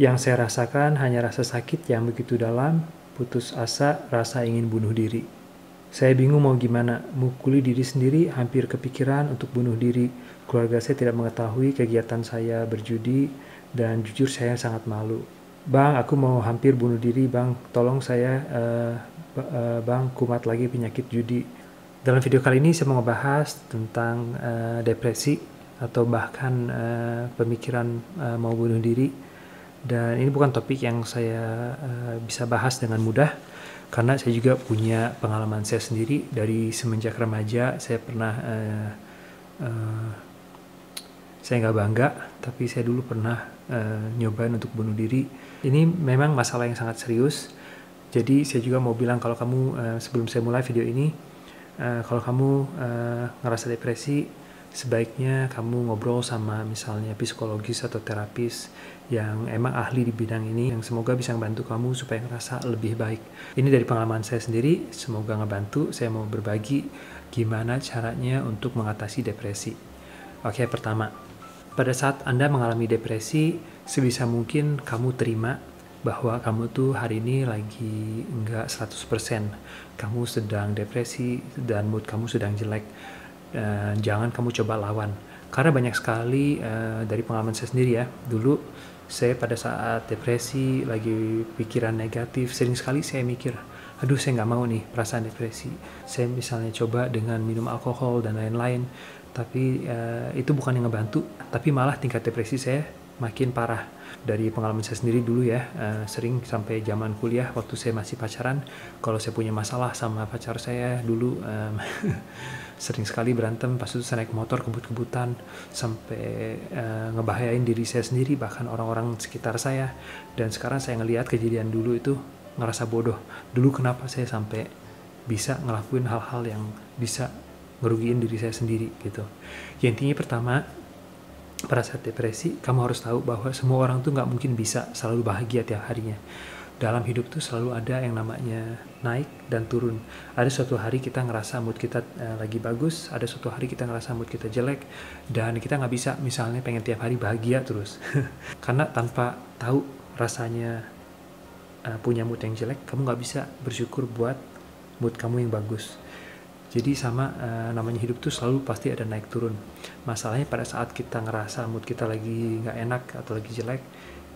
Yang saya rasakan hanya rasa sakit yang begitu dalam, putus asa, rasa ingin bunuh diri. Saya bingung mau gimana, mukuli diri sendiri, hampir kepikiran untuk bunuh diri. Keluarga saya tidak mengetahui kegiatan saya berjudi, dan jujur saya sangat malu. Bang, aku mau hampir bunuh diri, bang. Tolong saya, bang, kumat lagi penyakit judi. Dalam video kali ini saya mau ngebahas tentang depresi atau bahkan pemikiran mau bunuh diri. Dan ini bukan topik yang saya bisa bahas dengan mudah, karena saya juga punya pengalaman saya sendiri. Dari semenjak remaja saya pernah saya nggak bangga, tapi saya dulu pernah nyobain untuk bunuh diri. Ini memang masalah yang sangat serius. Jadi saya juga mau bilang kalau kamu sebelum saya mulai video ini, kalau kamu ngerasa depresi, sebaiknya kamu ngobrol sama misalnya psikologis atau terapis yang emang ahli di bidang ini, yang semoga bisa membantu kamu supaya ngerasa lebih baik. Ini dari pengalaman saya sendiri, semoga ngebantu. Saya mau berbagi gimana caranya untuk mengatasi depresi. Oke, pertama, pada saat Anda mengalami depresi, sebisa mungkin kamu terima bahwa kamu tuh hari ini lagi enggak 100%. Kamu sedang depresi dan mood kamu sedang jelek. Jangan kamu coba lawan. Karena banyak sekali dari pengalaman saya sendiri ya, dulu saya pada saat depresi, lagi pikiran negatif, sering sekali saya mikir, aduh saya nggak mau nih perasaan depresi. Saya misalnya coba dengan minum alkohol dan lain-lain, tapi itu bukan yang ngebantu, tapi malah tingkat depresi saya makin parah. Dari pengalaman saya sendiri dulu ya, sering sampai zaman kuliah waktu saya masih pacaran, kalau saya punya masalah sama pacar saya dulu, sering sekali berantem, pas itu saya naik motor kebut-kebutan sampai ngebahayain diri saya sendiri, bahkan orang-orang sekitar saya. Dan sekarang saya ngelihat kejadian dulu itu ngerasa bodoh. Dulu kenapa saya sampai bisa ngelakuin hal-hal yang bisa ngerugiin diri saya sendiri gitu. Ya intinya pertama, pada saat depresi kamu harus tahu bahwa semua orang tuh nggak mungkin bisa selalu bahagia tiap harinya. Dalam hidup tuh selalu ada yang namanya naik dan turun. Ada suatu hari kita ngerasa mood kita lagi bagus, ada suatu hari kita ngerasa mood kita jelek, dan kita nggak bisa misalnya pengen tiap hari bahagia terus. Karena tanpa tahu rasanya punya mood yang jelek, kamu nggak bisa bersyukur buat mood kamu yang bagus. Jadi sama namanya hidup tuh selalu pasti ada naik turun. Masalahnya pada saat kita ngerasa mood kita lagi nggak enak atau lagi jelek,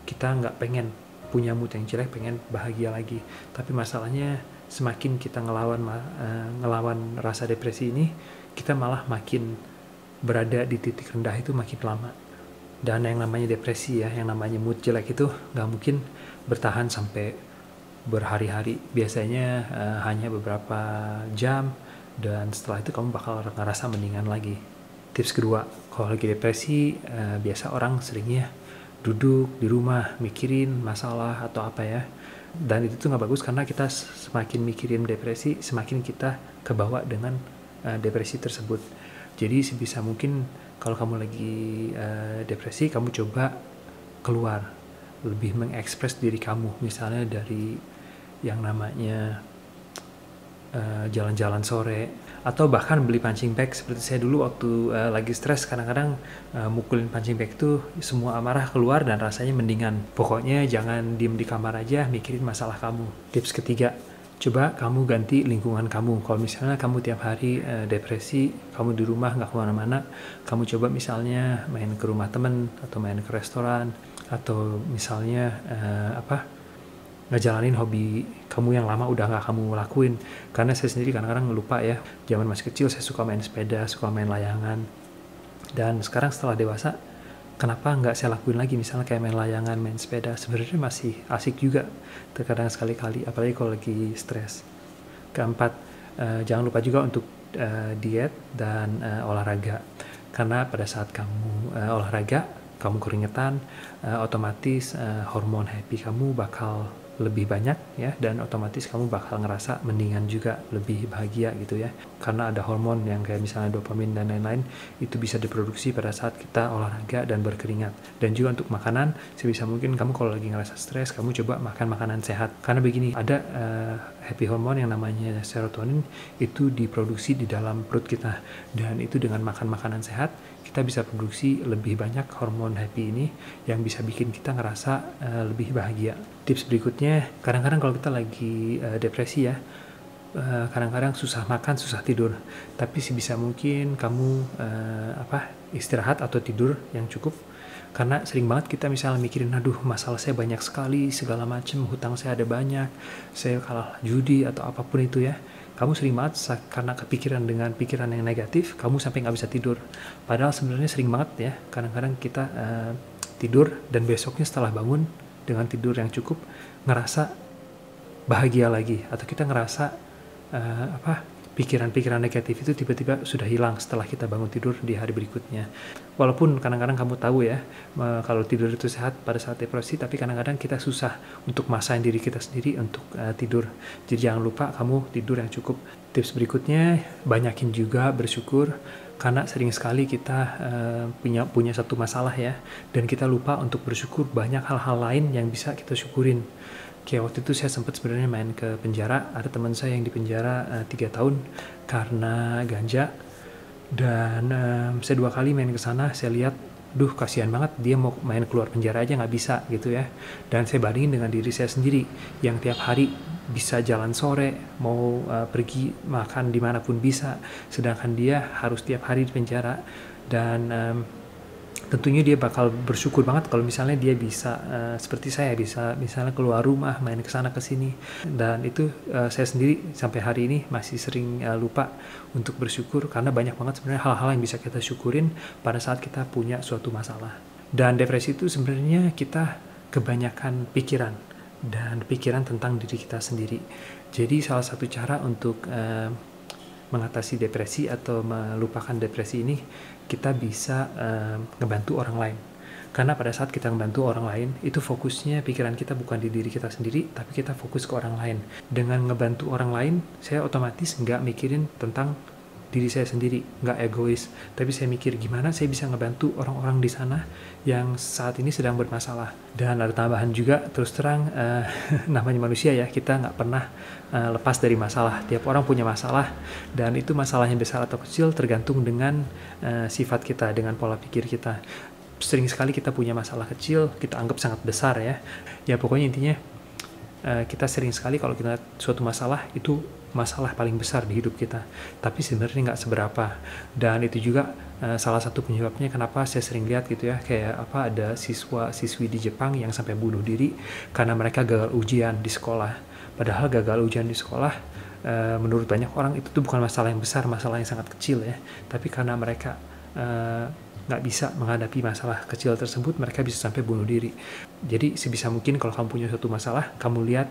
kita nggak pengen punya mood yang jelek, pengen bahagia lagi. Tapi masalahnya semakin kita ngelawan rasa depresi ini, kita malah makin berada di titik rendah itu makin lama. Dan yang namanya depresi ya, yang namanya mood jelek itu nggak mungkin bertahan sampai berhari-hari. Biasanya hanya beberapa jam, dan setelah itu kamu bakal ngerasa mendingan lagi. Tips kedua, kalau lagi depresi, biasa orang seringnya duduk di rumah mikirin masalah atau apa ya. Dan itu tuh nggak bagus, karena kita semakin mikirin depresi, semakin kita kebawa dengan depresi tersebut. Jadi sebisa mungkin kalau kamu lagi depresi, kamu coba keluar, lebih mengekspres diri kamu, misalnya dari yang namanya jalan-jalan sore, atau bahkan beli punching bag. Seperti saya dulu waktu lagi stres, kadang-kadang mukulin punching bag tuh semua amarah keluar dan rasanya mendingan. Pokoknya jangan diem di kamar aja mikirin masalah kamu. Tips ketiga, coba kamu ganti lingkungan kamu. Kalau misalnya kamu tiap hari depresi, kamu di rumah nggak kemana-mana, kamu coba misalnya main ke rumah temen, atau main ke restoran, atau misalnya ngejalanin hobi kamu yang lama udah nggak kamu lakuin. Karena saya sendiri kadang-kadang lupa ya, zaman masih kecil saya suka main sepeda, suka main layangan, dan sekarang setelah dewasa, kenapa nggak saya lakuin lagi, misalnya kayak main layangan, main sepeda. Sebenarnya masih asik juga, terkadang sekali-kali, apalagi kalau lagi stres. Keempat, jangan lupa juga untuk diet dan olahraga. Karena pada saat kamu olahraga, kamu keringetan, otomatis hormon happy kamu bakal lebih banyak ya, dan otomatis kamu bakal ngerasa mendingan juga, lebih bahagia gitu ya. Karena ada hormon yang kayak misalnya dopamin dan lain-lain, itu bisa diproduksi pada saat kita olahraga dan berkeringat. Dan juga untuk makanan, sebisa mungkin kamu kalau lagi ngerasa stres, kamu coba makan makanan sehat. Karena begini, ada happy hormone yang namanya serotonin, itu diproduksi di dalam perut kita, dan itu dengan makan makanan sehat kita bisa produksi lebih banyak hormon happy ini yang bisa bikin kita ngerasa lebih bahagia. Tips berikutnya, kadang-kadang kalau kita lagi depresi ya, kadang-kadang susah makan, susah tidur. Tapi sebisa mungkin kamu istirahat atau tidur yang cukup. Karena sering banget kita misalnya mikirin, aduh masalah saya banyak sekali, segala macam, hutang saya ada banyak, saya kalah judi atau apapun itu ya. Kamu sering banget karena kepikiran dengan pikiran yang negatif, kamu sampai nggak bisa tidur. Padahal sebenarnya sering banget ya, kadang-kadang kita tidur dan besoknya setelah bangun dengan tidur yang cukup, ngerasa bahagia lagi. Atau kita ngerasa pikiran-pikiran negatif itu tiba-tiba sudah hilang setelah kita bangun tidur di hari berikutnya. Walaupun kadang-kadang kamu tahu ya, kalau tidur itu sehat pada saat depresi, tapi kadang-kadang kita susah untuk maksain diri kita sendiri untuk tidur. Jadi jangan lupa kamu tidur yang cukup. Tips berikutnya, banyakin juga bersyukur, karena sering sekali kita punya satu masalah ya, dan kita lupa untuk bersyukur banyak hal-hal lain yang bisa kita syukurin. Kayak waktu itu saya sempat sebenarnya main ke penjara, ada teman saya yang di penjara 3 tahun karena ganja, dan saya 2 kali main ke sana, saya lihat, duh kasihan banget, dia mau main keluar penjara aja nggak bisa gitu ya. Dan saya bandingin dengan diri saya sendiri, yang tiap hari bisa jalan sore, mau pergi makan dimanapun bisa, sedangkan dia harus tiap hari di penjara. Dan tentunya dia bakal bersyukur banget kalau misalnya dia bisa seperti saya, bisa misalnya keluar rumah, main ke sana ke sini. Dan itu saya sendiri sampai hari ini masih sering lupa untuk bersyukur, karena banyak banget sebenarnya hal-hal yang bisa kita syukurin pada saat kita punya suatu masalah. Dan depresi itu sebenarnya kita kebanyakan pikiran, dan pikiran tentang diri kita sendiri. Jadi salah satu cara untuk mengatasi depresi atau melupakan depresi ini, kita bisa ngebantu orang lain. Karena pada saat kita ngebantu orang lain, itu fokusnya pikiran kita bukan di diri kita sendiri, tapi kita fokus ke orang lain. Dengan ngebantu orang lain, saya otomatis nggak mikirin tentang diri saya sendiri, nggak egois, tapi saya mikir gimana saya bisa ngebantu orang-orang di sana yang saat ini sedang bermasalah. Dan ada tambahan juga, terus terang namanya manusia ya, kita nggak pernah lepas dari masalah. Tiap orang punya masalah, dan itu masalahnya besar atau kecil tergantung dengan sifat kita, dengan pola pikir kita. Sering sekali kita punya masalah kecil, kita anggap sangat besar ya. Ya pokoknya intinya, kita sering sekali kalau kita suatu masalah, itu masalah paling besar di hidup kita, tapi sebenarnya nggak seberapa. Dan itu juga salah satu penyebabnya kenapa saya sering lihat gitu ya, kayak ada siswa-siswi di Jepang yang sampai bunuh diri karena mereka gagal ujian di sekolah. Padahal gagal ujian di sekolah menurut banyak orang itu tuh bukan masalah yang besar, masalah yang sangat kecil ya, tapi karena mereka nggak bisa menghadapi masalah kecil tersebut, mereka bisa sampai bunuh diri. Jadi sebisa mungkin kalau kamu punya suatu masalah, kamu lihat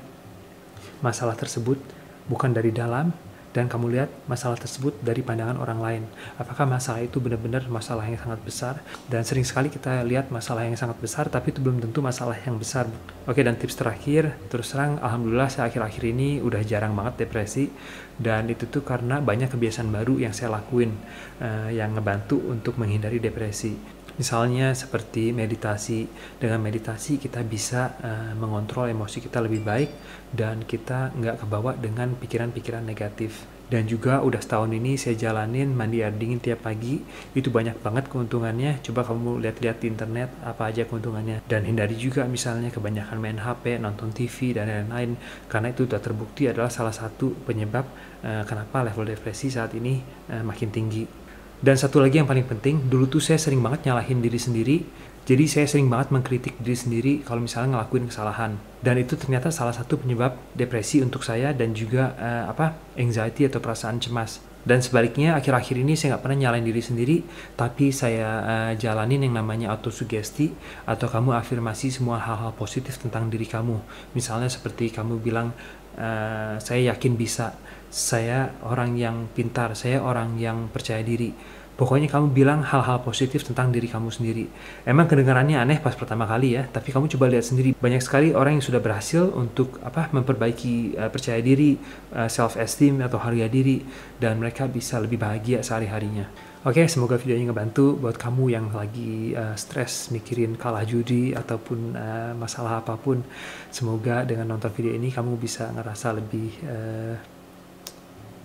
masalah tersebut bukan dari dalam, dan kamu lihat masalah tersebut dari pandangan orang lain. Apakah masalah itu benar-benar masalah yang sangat besar? Dan sering sekali kita lihat masalah yang sangat besar, tapi itu belum tentu masalah yang besar. Oke, dan tips terakhir, terus terang alhamdulillah saya akhir-akhir ini udah jarang banget depresi, dan itu tuh karena banyak kebiasaan baru yang saya lakuin yang ngebantu untuk menghindari depresi. Misalnya seperti meditasi. Dengan meditasi kita bisa mengontrol emosi kita lebih baik, dan kita nggak kebawa dengan pikiran-pikiran negatif. Dan juga udah setahun ini saya jalanin mandi air dingin tiap pagi. Itu banyak banget keuntungannya. Coba kamu lihat-lihat di internet apa aja keuntungannya. Dan hindari juga misalnya kebanyakan main HP, nonton TV, dan lain-lain. Karena itu sudah terbukti adalah salah satu penyebab kenapa level depresi saat ini makin tinggi. Dan satu lagi yang paling penting, dulu tuh saya sering banget nyalahin diri sendiri. Jadi saya sering banget mengkritik diri sendiri kalau misalnya ngelakuin kesalahan. Dan itu ternyata salah satu penyebab depresi untuk saya, dan juga anxiety atau perasaan cemas. Dan sebaliknya, akhir-akhir ini saya nggak pernah nyalain diri sendiri, tapi saya jalanin yang namanya autosugesti, atau kamu afirmasi semua hal-hal positif tentang diri kamu. Misalnya seperti kamu bilang, saya yakin bisa, saya orang yang pintar, saya orang yang percaya diri. Pokoknya kamu bilang hal-hal positif tentang diri kamu sendiri. Emang kedengarannya aneh pas pertama kali ya, tapi kamu coba lihat sendiri. Banyak sekali orang yang sudah berhasil untuk memperbaiki percaya diri, self-esteem atau harga diri, dan mereka bisa lebih bahagia sehari-harinya. Oke, semoga videonya ngebantu buat kamu yang lagi stres mikirin kalah judi ataupun masalah apapun. Semoga dengan nonton video ini kamu bisa ngerasa lebih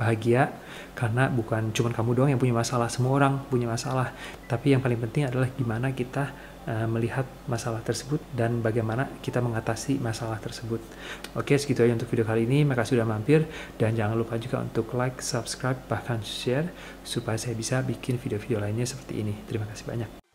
bahagia, karena bukan cuma kamu doang yang punya masalah, semua orang punya masalah. Tapi yang paling penting adalah gimana kita melihat masalah tersebut dan bagaimana kita mengatasi masalah tersebut. Oke, segitu aja untuk video kali ini. Makasih sudah mampir, dan jangan lupa juga untuk like, subscribe, bahkan share supaya saya bisa bikin video-video lainnya seperti ini. Terima kasih banyak.